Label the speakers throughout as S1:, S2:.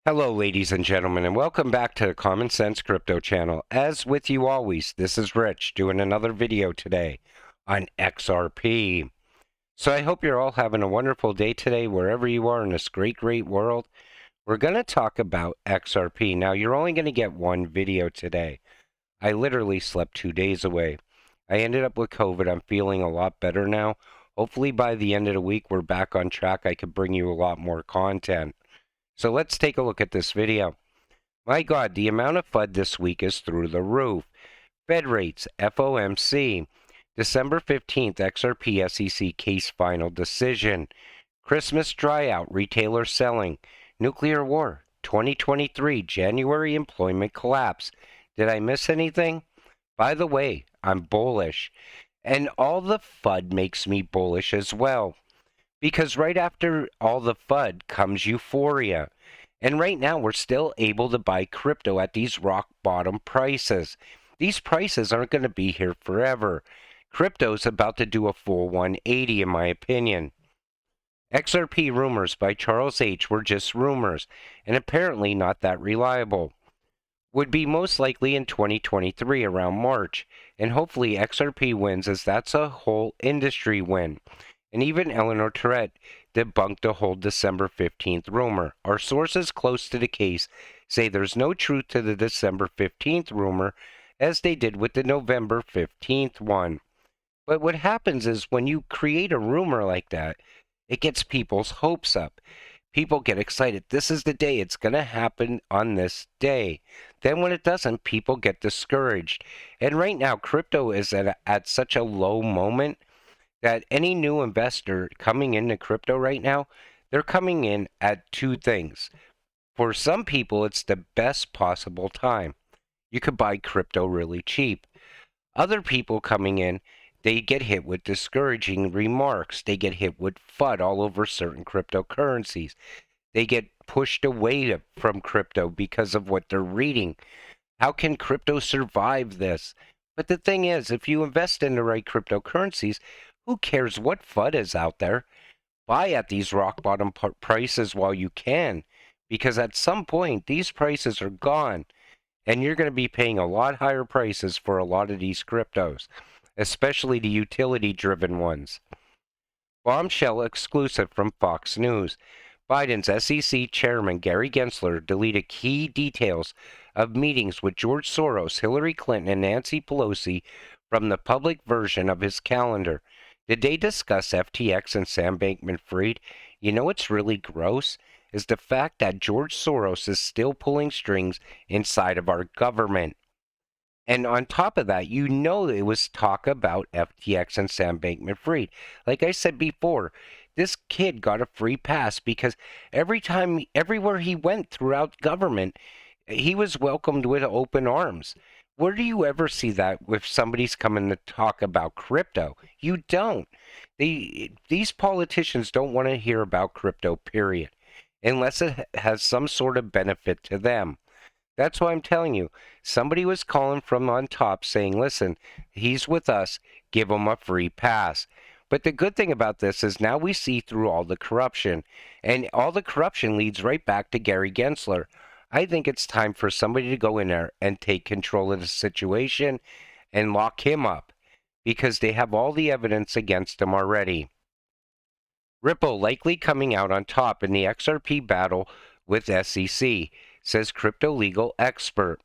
S1: Hello, ladies and gentlemen, and welcome back to the Common Sense Crypto channel. As with you always, this is Rich doing another video today on XRP. So I hope you're all having a wonderful day today, wherever you are in this great world. We're going to talk about XRP. Now, you're only going to get one video today. I literally slept 2 days away. I ended up with COVID. I'm feeling a lot better now. Hopefully by the end of the week, we're back on track. I could bring you a lot more content. So let's take a look at this video. My God, the amount of FUD this week is through the roof. Fed rates, FOMC, December 15th, XRP SEC case final decision. Christmas dryout, retailer selling. Nuclear war, 2023, January employment collapse. Did I miss anything? By the way, I'm bullish. And all the FUD makes me bullish as well. Because right after all the FUD comes euphoria. And right now we're still able to buy crypto at these rock bottom prices. These prices aren't going to be here forever. Crypto's about to do a full 180 in my opinion. XRP rumors by Charles H. were just rumors, and apparently not that reliable. Would be most likely in 2023 around March, and hopefully XRP wins as that's a whole industry win. And even Eleanor Tourette debunked the whole December 15th rumor. Our sources close to the case say there's no truth to the December 15th rumor, as they did with the November 15th one. But what happens is when you create a rumor like that, it gets people's hopes up. People get excited. This is the day. It's going to happen on this day. Then when it doesn't, people get discouraged. And right now, crypto is at such a low moment that any new investor coming into crypto right now, they're coming in at two things. For some people, it's the best possible time. You could buy crypto really cheap. Other people coming in, they get hit with discouraging remarks. They get hit with FUD all over certain cryptocurrencies. They get pushed away from crypto because of what they're reading. How can crypto survive this? But the thing is, if you invest in the right cryptocurrencies, who cares what FUD is out there? Buy at these rock bottom prices while you can, because at some point these prices are gone, and you're going to be paying a lot higher prices for a lot of these cryptos, especially the utility-driven ones. Bombshell exclusive from Fox News. Biden's SEC chairman Gary Gensler deleted key details of meetings with George Soros, Hillary Clinton, and Nancy Pelosi from the public version of his calendar. Did they discuss FTX and Sam Bankman-Fried? You know what's really gross? Is the fact that George Soros is still pulling strings inside of our government. And on top of that, you know it was talk about FTX and Sam Bankman-Fried. Like I said before, this kid got a free pass because everywhere he went throughout government, he was welcomed with open arms. Where do you ever see that if somebody's coming to talk about crypto? You don't. These politicians don't want to hear about crypto, period, unless it has some sort of benefit to them. That's why I'm telling you, somebody was calling from on top saying, listen, he's with us, give him a free pass. But the good thing about this is now we see through all the corruption, and all the corruption leads right back to Gary Gensler. I think it's time for somebody to go in there and take control of the situation and lock him up because they have all the evidence against him already. Ripple likely coming out on top in the XRP battle with SEC, says crypto legal expert.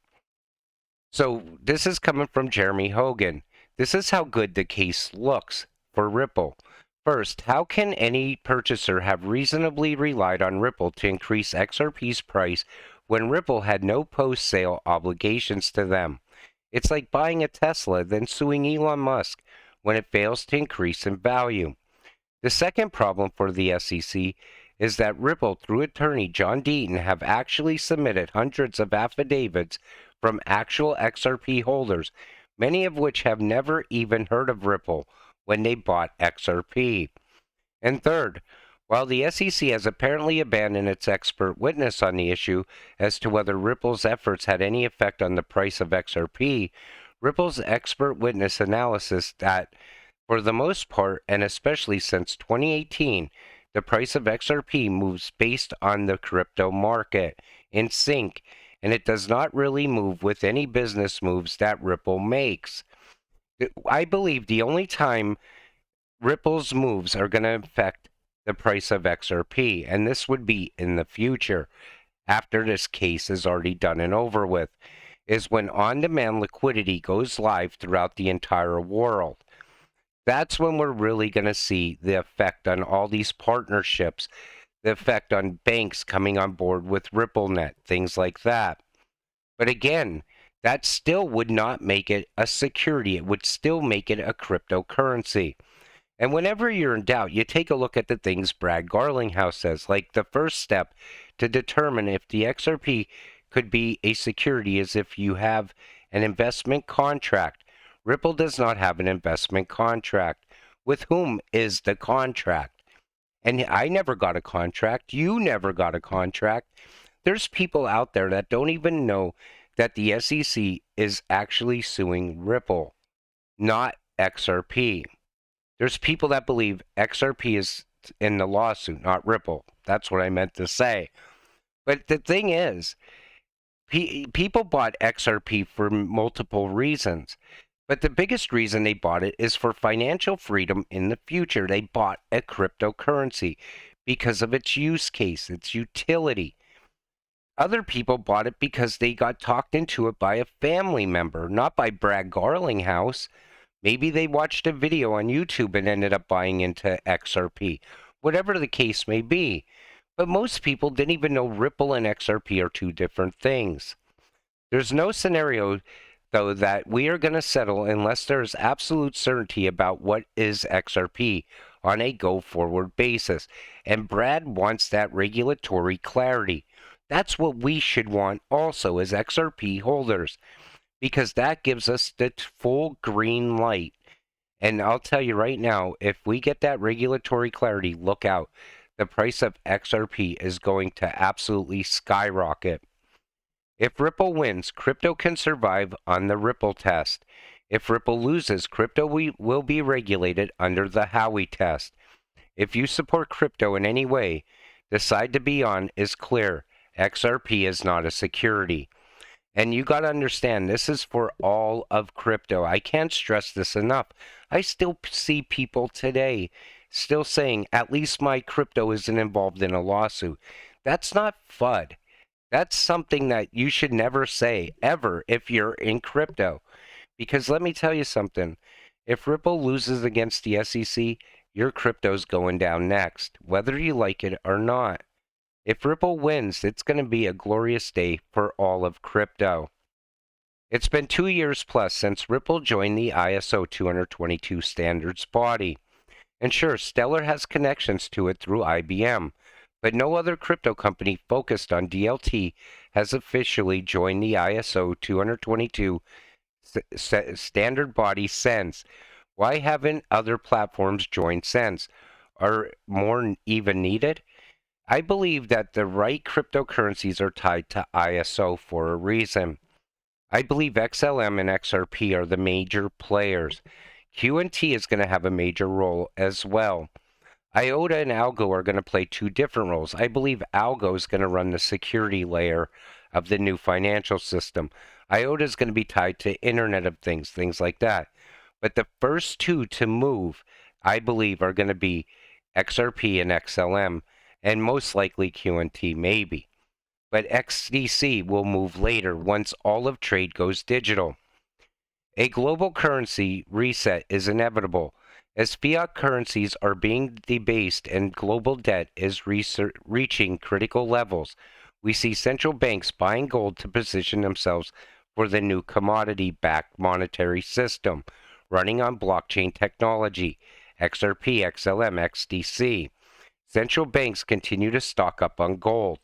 S1: So this is coming from Jeremy Hogan. This is how good the case looks for Ripple. First, how can any purchaser have reasonably relied on Ripple to increase XRP's price when Ripple had no post-sale obligations to them? It's like buying a Tesla, then suing Elon Musk when it fails to increase in value. The second problem for the SEC is that Ripple, through attorney John Deaton, have actually submitted hundreds of affidavits from actual XRP holders, many of which have never even heard of Ripple when they bought XRP. And third, while the SEC has apparently abandoned its expert witness on the issue as to whether Ripple's efforts had any effect on the price of XRP, Ripple's expert witness analysis that, for the most part, and especially since 2018, The price of XRP moves based on the crypto market in sync, and it does not really move with any business moves that Ripple makes. I believe the only time Ripple's moves are going to affect the price of XRP, and this would be in the future, after this case is already done and over with, is when on-demand liquidity goes live throughout the entire world. That's when we're really going to see the effect on all these partnerships, the effect on banks coming on board with RippleNet, things like that. But again, that still would not make it a security. It would still make it a cryptocurrency. And whenever you're in doubt, you take a look at the things Brad Garlinghouse says. Like the first step to determine if the XRP could be a security is if you have an investment contract. Ripple does not have an investment contract. With whom is the contract? And I never got a contract. You never got a contract. There's people out there that don't even know that the SEC is actually suing Ripple, not XRP. There's people that believe XRP is in the lawsuit, not Ripple. That's what I meant to say. But the thing is, people bought XRP for multiple reasons. But the biggest reason they bought it is for financial freedom in the future. They bought a cryptocurrency because of its use case, its utility. Other people bought it because they got talked into it by a family member, not by Brad Garlinghouse. Maybe they watched a video on YouTube and ended up buying into XRP. Whatever the case may be. But most people didn't even know Ripple and XRP are two different things. There's no scenario, though, that we are going to settle unless there is absolute certainty about what is XRP on a go-forward basis. And Brad wants that regulatory clarity. That's what we should want also as XRP holders, because that gives us the full green light. And I'll tell you right now, if we get that regulatory clarity, look out. The price of XRP is going to absolutely skyrocket. If Ripple wins, crypto can survive on the Ripple test. If Ripple loses, crypto will be regulated under the Howey test. If you support crypto in any way, the side to be on is clear. XRP is not a security. And you got to understand, this is for all of crypto. I can't stress this enough. I still see people today still saying, at least my crypto isn't involved in a lawsuit. That's not FUD. That's something that you should never say, ever, if you're in crypto. Because let me tell you something. If Ripple loses against the SEC, your crypto's going down next, whether you like it or not. If Ripple wins, it's going to be a glorious day for all of crypto. It's been 2 years plus since Ripple joined the ISO 222 standards body. And sure, Stellar has connections to it through IBM, but no other crypto company focused on DLT has officially joined the ISO 222 standard body since. Why haven't other platforms joined since? Are more even needed? I believe that the right cryptocurrencies are tied to ISO for a reason. I believe XLM and XRP are the major players. QNT is going to have a major role as well. IOTA and Algo are going to play two different roles. I believe Algo is going to run the security layer of the new financial system. IOTA is going to be tied to Internet of Things, things like that. But the first two to move, I believe, are going to be XRP and XLM, and most likely QNT maybe. But XDC will move later once all of trade goes digital. A global currency reset is inevitable. As fiat currencies are being debased and global debt is reaching critical levels, we see central banks buying gold to position themselves for the new commodity-backed monetary system running on blockchain technology, XRP, XLM, XDC. Central banks continue to stock up on gold.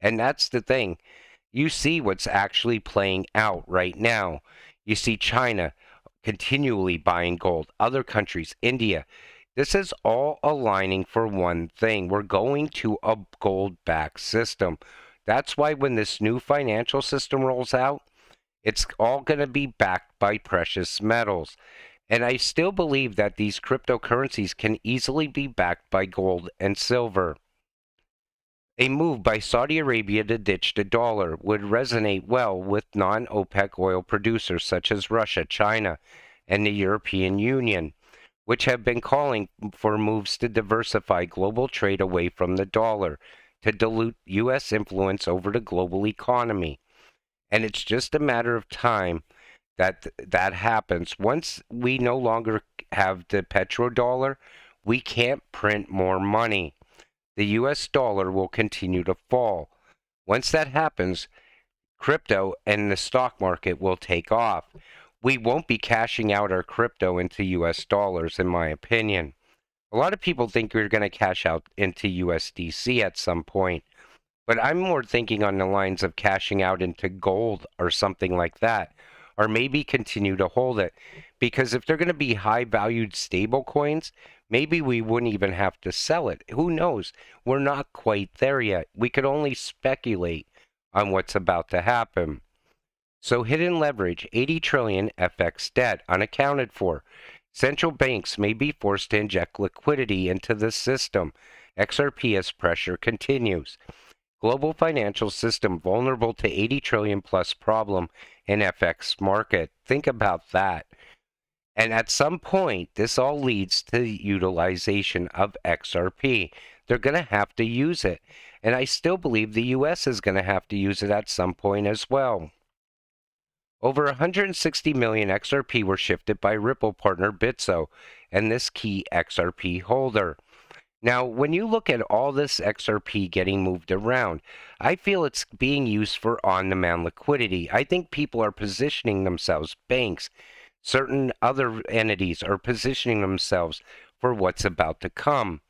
S1: And that's the thing. You see what's actually playing out right now. You see China continually buying gold. Other countries, India. This is all aligning for one thing. We're going to a gold-backed system. That's why when this new financial system rolls out, it's all going to be backed by precious metals. And I still believe that these cryptocurrencies can easily be backed by gold and silver. A move by Saudi Arabia to ditch the dollar would resonate well with non-OPEC oil producers such as Russia, China, and the European Union, which have been calling for moves to diversify global trade away from the dollar to dilute U.S. influence over the global economy. And it's just a matter of time that happens. Once we no longer have the petrodollar, we can't print more money. The US dollar will continue to fall. Once that happens, crypto and the stock market will take off. We won't be cashing out our crypto into US dollars, in my opinion. A lot of people think we're going to cash out into USDC at some point, but I'm more thinking on the lines of cashing out into gold or something like that, or maybe continue to hold it. Because if they're going to be high valued stable coins, maybe we wouldn't even have to sell it. Who knows? We're not quite there yet. We could only speculate on what's about to happen. So hidden leverage, 80 trillion FX debt unaccounted for. Central banks may be forced to inject liquidity into the system. XRP as pressure continues. Global financial system vulnerable to 80 trillion plus problem in FX market. Think about that. And at some point, this all leads to the utilization of XRP. They're going to have to use it. And I still believe the US is going to have to use it at some point as well. Over 160 million XRP were shifted by Ripple partner Bitso and this key XRP holder. Now, when you look at all this XRP getting moved around, I feel it's being used for on-demand liquidity. I think people are positioning themselves, banks, certain other entities are positioning themselves for what's about to come.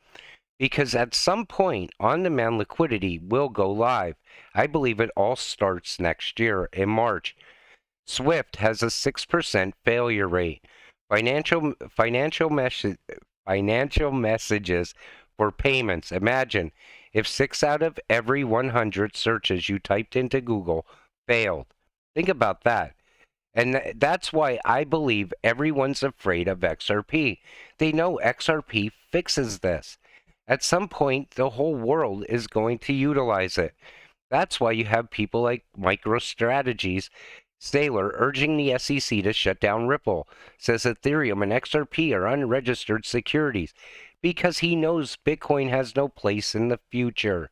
S1: Because at some point, on-demand liquidity will go live. I believe it all starts next year in March. SWIFT has a 6% failure rate. Financial messages for payments. Imagine if 6 out of every 100 searches you typed into Google failed. Think about that. And that's why I believe everyone's afraid of XRP. They know XRP fixes this. At some point, the whole world is going to utilize it. That's why you have people like MicroStrategy's Saylor urging the SEC to shut down Ripple, says Ethereum and XRP are unregistered securities, because he knows Bitcoin has no place in the future.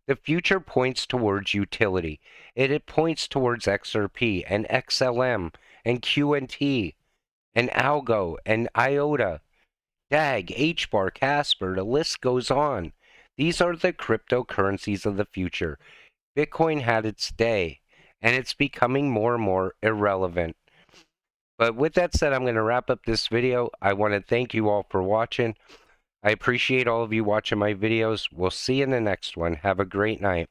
S1: The future points towards utility. It points towards XRP and XLM and QNT and Algo and IOTA, DAG, HBAR, Casper, the list goes on. These are the cryptocurrencies of the future. Bitcoin had its day, and it's becoming more and more irrelevant. But with that said, I'm going to wrap up this video. I want to thank you all for watching. I appreciate all of you watching my videos. We'll see you in the next one. Have a great night.